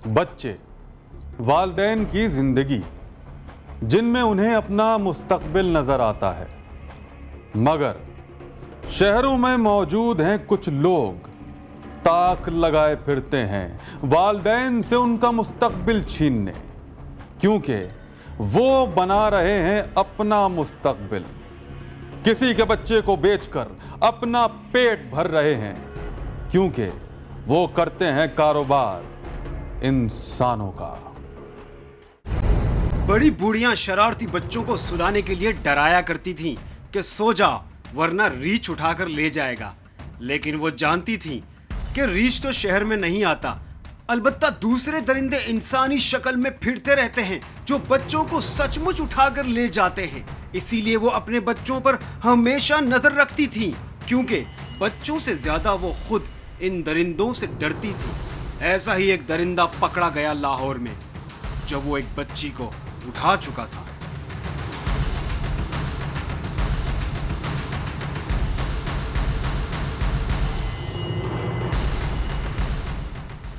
बच्चे वालिदैन की जिंदगी जिनमें उन्हें अपना मुस्तकबिल नजर आता है, मगर शहरों में मौजूद हैं कुछ लोग ताक लगाए फिरते हैं वालिदैन से उनका मुस्तकबिल छीनने, क्योंकि वो बना रहे हैं अपना मुस्तकबिल। किसी के बच्चे को बेचकर अपना पेट भर रहे हैं, क्योंकि वो करते हैं कारोबार इंसानों का। बड़ी बूढ़ियां शरारती बच्चों को सुलाने के लिए डराया करती थीं कि सो जा वरना रीछ उठाकर ले जाएगा, लेकिन वो जानती थीं कि रीछ तो शहर में नहीं आता, अलबत्ता दूसरे दरिंदे इंसानी शक्ल में फिरते रहते हैं जो बच्चों को सचमुच उठाकर ले जाते हैं। इसीलिए वो अपने बच्चों पर हमेशा नजर रखती थीं, क्योंकि बच्चों से ज्यादा वो खुद इन दरिंदों से डरती थी। ऐसा ही एक दरिंदा पकड़ा गया लाहौर में, जब वो एक बच्ची को उठा चुका था।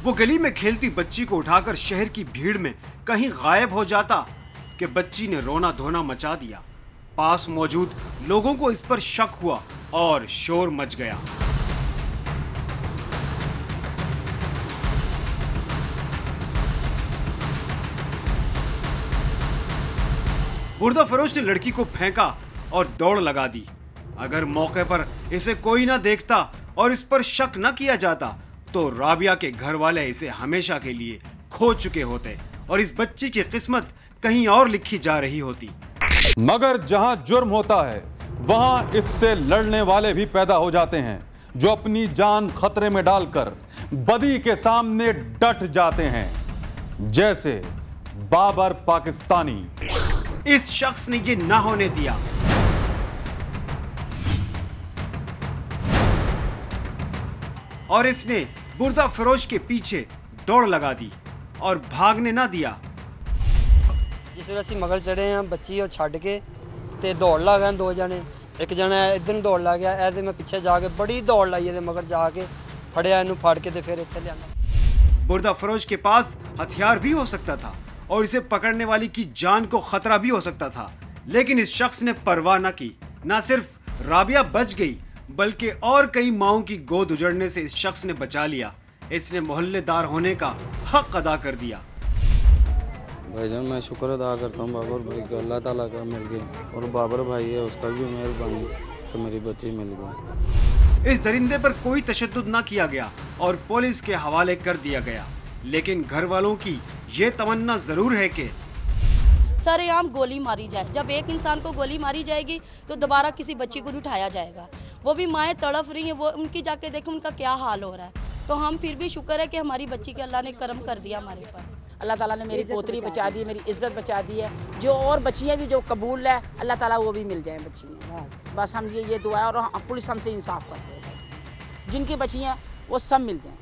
वो गली में खेलती बच्ची को उठाकर शहर की भीड़ में कहीं गायब हो जाता कि बच्ची ने रोना धोना मचा दिया। पास मौजूद लोगों को इस पर शक हुआ और शोर मच गया। बुर्दा फरोश ने लड़की को फेंका और दौड़ लगा दी। अगर मौके पर इसे कोई ना देखता और इस पर शक न किया जाता तो राबिया के घर वाले इसे हमेशा के लिए खो चुके होते और इस बच्ची की किस्मत कहीं और लिखी जा रही होती। मगर जहां जुर्म होता है वहां इससे लड़ने वाले भी पैदा हो जाते हैं, जो अपनी जान खतरे में डालकर बदी के सामने डट जाते हैं, जैसे बाबर पाकिस्तानी। इस शख्स ने ये ना होने दिया। और इसने बुर्दा फरोश के पीछे दौड़ लगा दी और भागने ना दिया। जिस ਵੇਲੇ ਅਸੀਂ ਮਗਰ ਚੜੇ ਆ ਬੱਚੀ ਉਹ ਛੱਡ ਕੇ ਤੇ ਦੌੜ ਲਾ ਗਏ ਦੋ ਜਣੇ, ਇੱਕ ਜਣਾ ਇਧਰ ਨੂੰ ਦੌੜ ਲਾ ਗਿਆ, ਇਹਦੇ ਮੈਂ ਪਿੱਛੇ ਜਾ ਕੇ ਬੜੀ ਦੌੜ ਲਾਈ ਇਹਦੇ ਮਗਰ ਜਾ ਕੇ ਫੜਿਆ ਇਹਨੂੰ, ਫੜ ਕੇ ਤੇ ਫਿਰ ਇੱਥੇ ਲਿਆਂਦਾ। बुर्दा फरोश के पास हथियार भी हो सकता था और इसे पकड़ने वाली की जान को खतरा भी हो सकता था, लेकिन इस शख्स ने परवाह न की। न सिर्फ राबिया बच गई बल्कि और कई माओं की गोद उजड़ने से इस शख्स ने बचा लिया। इसने मोहल्लेदार होने का हक अदा कर दिया। भाईजान मैं शुक्र अदा करता हूँ बाबर भाई का, अल्लाह ताला का मिल गया, और बाबर भाई है उसका भी मेहरबानी तो मेरी बच्ची मिल गई। इस दरिंदे पर कोई तशद्दुद न किया गया और पुलिस के हवाले कर दिया गया, लेकिन घर वालों की ये तमन्ना जरूर है कि सरेआम गोली मारी जाए। जब एक इंसान को गोली मारी जाएगी तो दोबारा किसी बच्ची को नहीं उठाया जाएगा। वो भी माएँ तड़प रही हैं, वो उनकी जाके देखो उनका क्या हाल हो रहा है। तो हम फिर भी शुक्र है कि हमारी बच्ची के अल्लाह ने करम कर दिया हमारे ऊपर। अल्लाह ताला ने मेरी पोतरी बचा दी, मेरी इज्जत बचा दी है। जो और बच्चियाँ भी जो कबूल है अल्लाह ताला वो भी मिल जाएं बच्चियाँ। बस हम ये दुआ है, और पुलिस हमसे इंसाफ करते हैं, जिनकी बच्चियाँ वो सब मिल जाएं।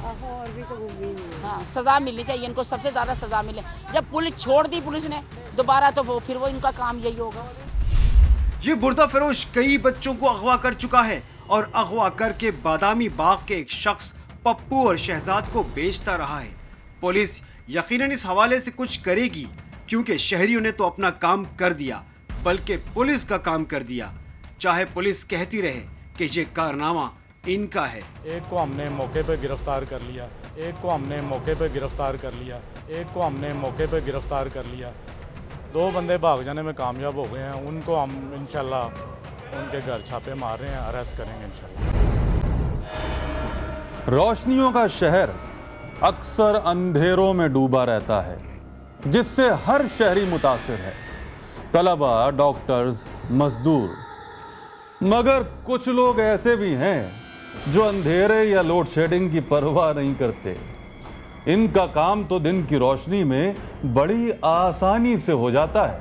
और भी कबूल नहीं। हाँ, सज़ा मिलनी चाहिए इनको, सबसे ज़्यादा सज़ा मिले। जब पुलिस छोड़ दी पुलिस ने दोबारा तो वो फिर वो इनका काम यही होगा। ये बुर्दा फरोश कई बच्चों को अगवा कर चुका है और अगवा करके बादामी बाग के एक शख्स पप्पू और शहजाद को बेचता रहा है। पुलिस यकीनन इस हवाले से कुछ करेगी, क्योंकि शहरियों ने तो अपना काम कर दिया बल्कि पुलिस का काम कर दिया, चाहे पुलिस कहती रहे कि ये कारनामा इनका है। एक को हमने मौके पे गिरफ्तार कर लिया, एक को हमने मौके पे गिरफ्तार कर लिया, एक को हमने मौके पे गिरफ्तार कर लिया। 2 बंदे भाग जाने में कामयाब हो गए हैं, उनको हम इंशाल्लाह उनके घर छापे मार रहे हैं, अरेस्ट करेंगे इंशाल्लाह। रोशनियों का शहर अक्सर अंधेरों में डूबा रहता है, जिससे हर शहरी मुतासिर है, तलबा, डॉक्टर्स, मजदूर। मगर कुछ लोग ऐसे भी हैं जो अंधेरे या लोड शेडिंग की परवाह नहीं करते। इनका काम तो दिन की रोशनी में बड़ी आसानी से हो जाता है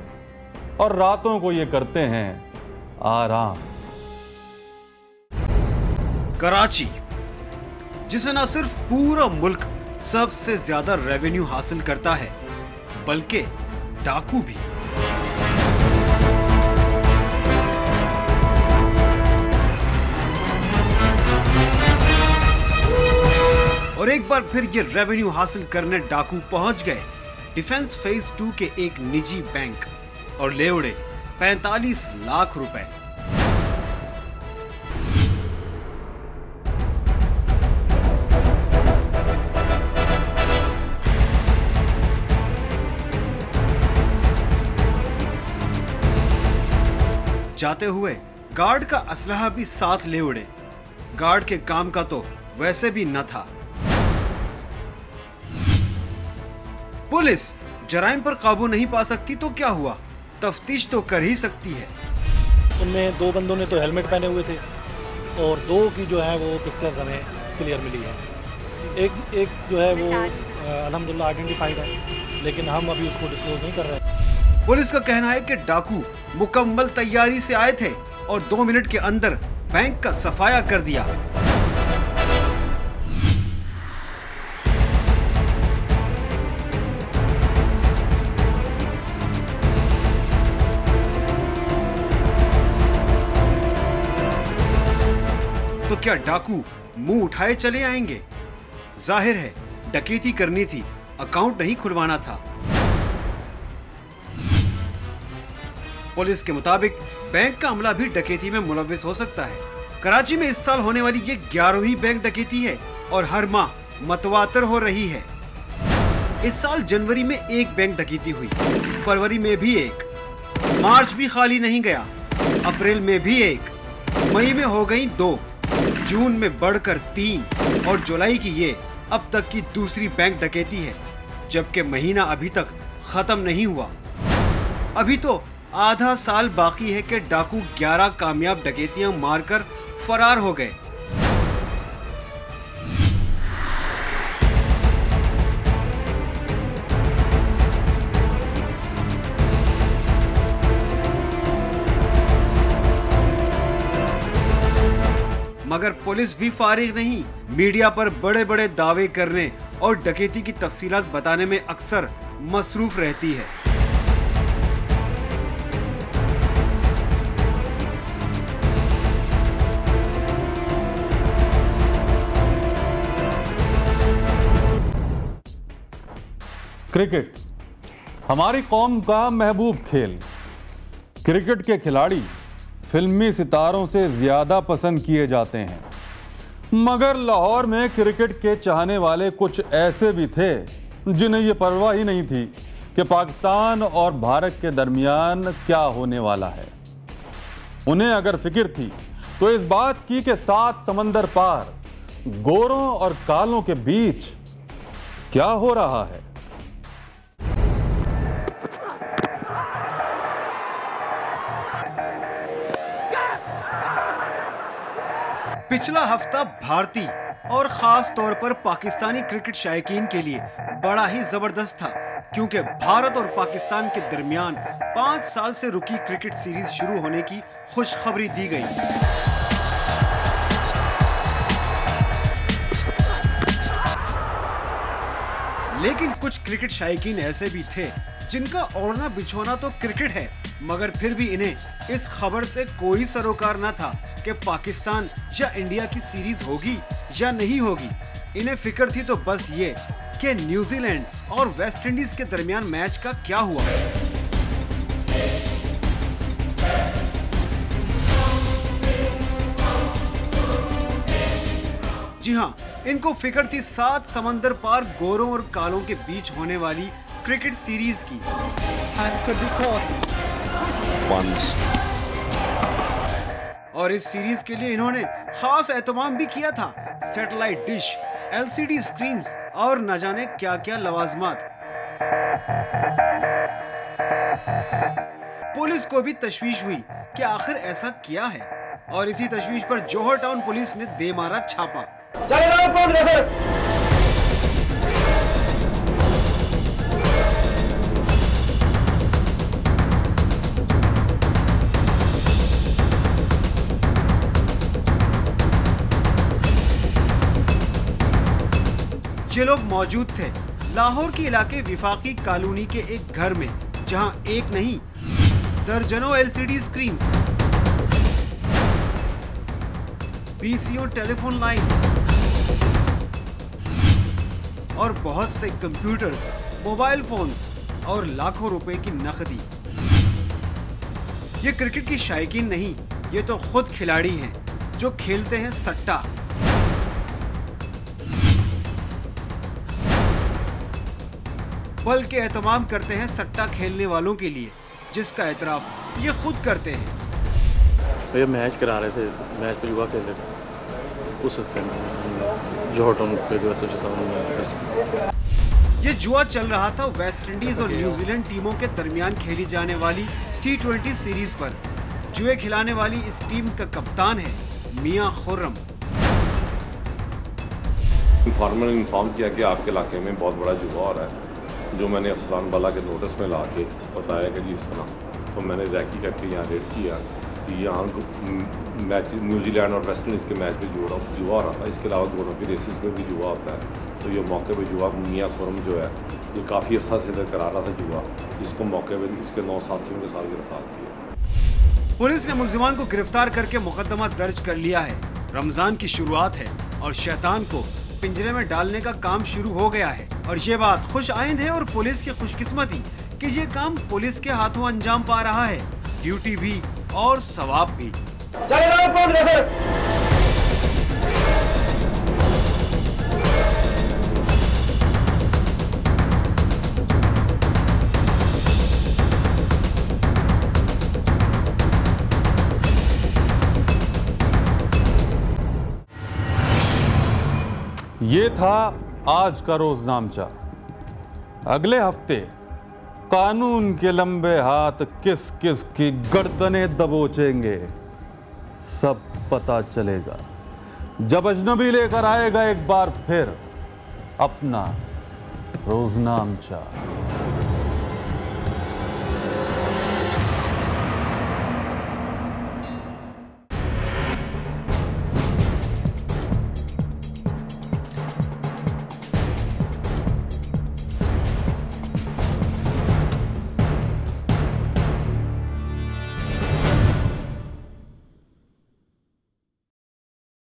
और रातों को ये करते हैं आराम। कराची, जिसे न सिर्फ पूरा मुल्क सबसे ज्यादा रेवेन्यू हासिल करता है बल्कि डाकू भी। और और एक बार फिर ये रेवेन्यू हासिल करने डाकू पहुंच गए डिफेंस फेज 2 के एक निजी बैंक और ले उड़े 45 लाख रुपए। जाते हुए गार्ड का असलहा भी साथ ले उड़े। गार्ड के काम का तो वैसे भी न था। पुलिस जराइम पर काबू नहीं पा सकती तो क्या हुआ, तफ्तीश तो कर ही सकती है। उनमें 2 बंदों ने तो हेलमेट पहने हुए थे और 2 की जो है वो पिक्चर्स हमें क्लियर मिली है। एक जो है वो अल्हम्दुलिल्लाह आइडेंटिफाइड है, लेकिन हम अभी उसको डिस्क्लोज नहीं कर रहे। पुलिस का कहना है कि डाकू मुकम्मल तैयारी से आए थे और 2 मिनट के अंदर बैंक का सफाया कर दिया। तो क्या डाकू मुंह उठाए चले आएंगे? जाहिर है डकैती करनी थी, अकाउंट नहीं खुलवाना था। पुलिस के मुताबिक बैंक का अमला भी डकैती में मुलव्विस हो सकता है। कराची में इस साल होने वाली ये 11वीं बैंक डकैती है और हर माह मतवातर हो रही है। इस साल जनवरी में 1 बैंक डकैती हुई, फरवरी में भी 1, मार्च भी खाली नहीं गया, अप्रैल में भी 1, मई में हो गई 2, जून में बढ़कर 3 और जुलाई की ये अब तक की दूसरी बैंक डकैती है, जबकि महीना अभी तक खत्म नहीं हुआ। अभी तो आधा साल बाकी है कि डाकू 11 कामयाब डकैतियां मारकर फरार हो गए। मगर पुलिस भी फारिग नहीं, मीडिया पर बड़े बड़े दावे करने और डकैती की तफसीलात बताने में अक्सर मसरूफ रहती है। क्रिकेट हमारी कौम का महबूब खेल। क्रिकेट के खिलाड़ी फिल्मी सितारों से ज्यादा पसंद किए जाते हैं, मगर लाहौर में क्रिकेट के चाहने वाले कुछ ऐसे भी थे जिन्हें यह परवाह ही नहीं थी कि पाकिस्तान और भारत के दरमियान क्या होने वाला है। उन्हें अगर फिक्र थी तो इस बात की कि 7 समंदर पार गोरों और कालों के बीच क्या हो रहा है। पिछला हफ्ता भारतीय और खास तौर पर पाकिस्तानी क्रिकेट शायकीन के लिए बड़ा ही जबरदस्त था, क्योंकि भारत और पाकिस्तान के दरमियान 5 साल से रुकी क्रिकेट सीरीज शुरू होने की खुशखबरी दी गई। लेकिन कुछ क्रिकेट शायकीन ऐसे भी थे जिनका ओढ़ना बिछोना तो क्रिकेट है, मगर फिर भी इन्हें इस खबर से कोई सरोकार न था कि पाकिस्तान या इंडिया की सीरीज होगी या नहीं होगी। इन्हें फिक्र थी तो बस ये कि न्यूजीलैंड और वेस्ट इंडीज के दरमियान मैच का क्या हुआ। जी हाँ, इनको फिक्र थी 7 समंदर पार गोरों और कालों के बीच होने वाली क्रिकेट सीरीज की। और इस सीरीज के लिए इन्होंने खास एहतमाम भी किया था। सैटेलाइट डिश, LCD स्क्रीन्स और न जाने क्या क्या लवाजमात। पुलिस को भी तशवीश हुई कि आखिर ऐसा क्या है, और इसी तशवीश पर जौहर टाउन पुलिस ने दे मारा छापा। ये लोग मौजूद थे लाहौर के इलाके विफाकी कॉलोनी के एक घर में, जहां एक नहीं दर्जनों LCD screens, PCO telephone lines, और बहुत से कंप्यूटर्स, मोबाइल फोन्स और लाखों रुपए की नकदी। ये क्रिकेट की शायकीन नहीं, ये तो खुद खिलाड़ी हैं जो खेलते हैं सट्टा। पल के एहतमाम करते हैं सट्टा खेलने वालों के लिए, जिसका एतराफ ये खुद करते हैं। भैया मैच करा रहे थे, मैच पे जुआ खेल रहे थे उस जो होटल पे ये जुआ चल रहा था वेस्ट इंडीज और न्यूजीलैंड टीमों के दरमियान खेली जाने वाली T20 सीरीज पर। जुए खिलाने वाली इस टीम का कप्तान है मियां खुर्रम। फार्मर ने इन्फॉर्म किया कि आपके इलाके में बहुत बड़ा जुआ हो रहा है, जो मैंने अफसरान वाला के नोटिस में ला के बताया कि जी इस तरह। तो मैंने रैकी करके यहाँ रेड किया कि यहाँ मैच न्यूजीलैंड और वेस्ट इंडीज़ के मैच में जुआ हो रहा था। इसके अलावा दोनों की रेसिस में भी जुआ होता है। तो ये मौके पे जुआ मियां खुर्रम जो है ये काफ़ी अर्सा से इधर करा रहा था जुआ, जिसको मौके पे इसके 9 साथियों के साथ गिरफ्तार किया। पुलिस ने मुल्जिमान को गिरफ्तार करके मुकदमा दर्ज कर लिया है। रमजान की शुरुआत है और शैतान को पिंजरे में डालने का काम शुरू हो गया है। और ये बात खुश आइंद है और पुलिस की खुशकिस्मती कि ये काम पुलिस के हाथों अंजाम पा रहा है। ड्यूटी भी और सवाब भी। ये था आज का रोजनामचा। अगले हफ्ते कानून के लंबे हाथ किस किस की गर्दनें दबोचेंगे सब पता चलेगा, जब अजनबी लेकर आएगा एक बार फिर अपना रोजनामचा।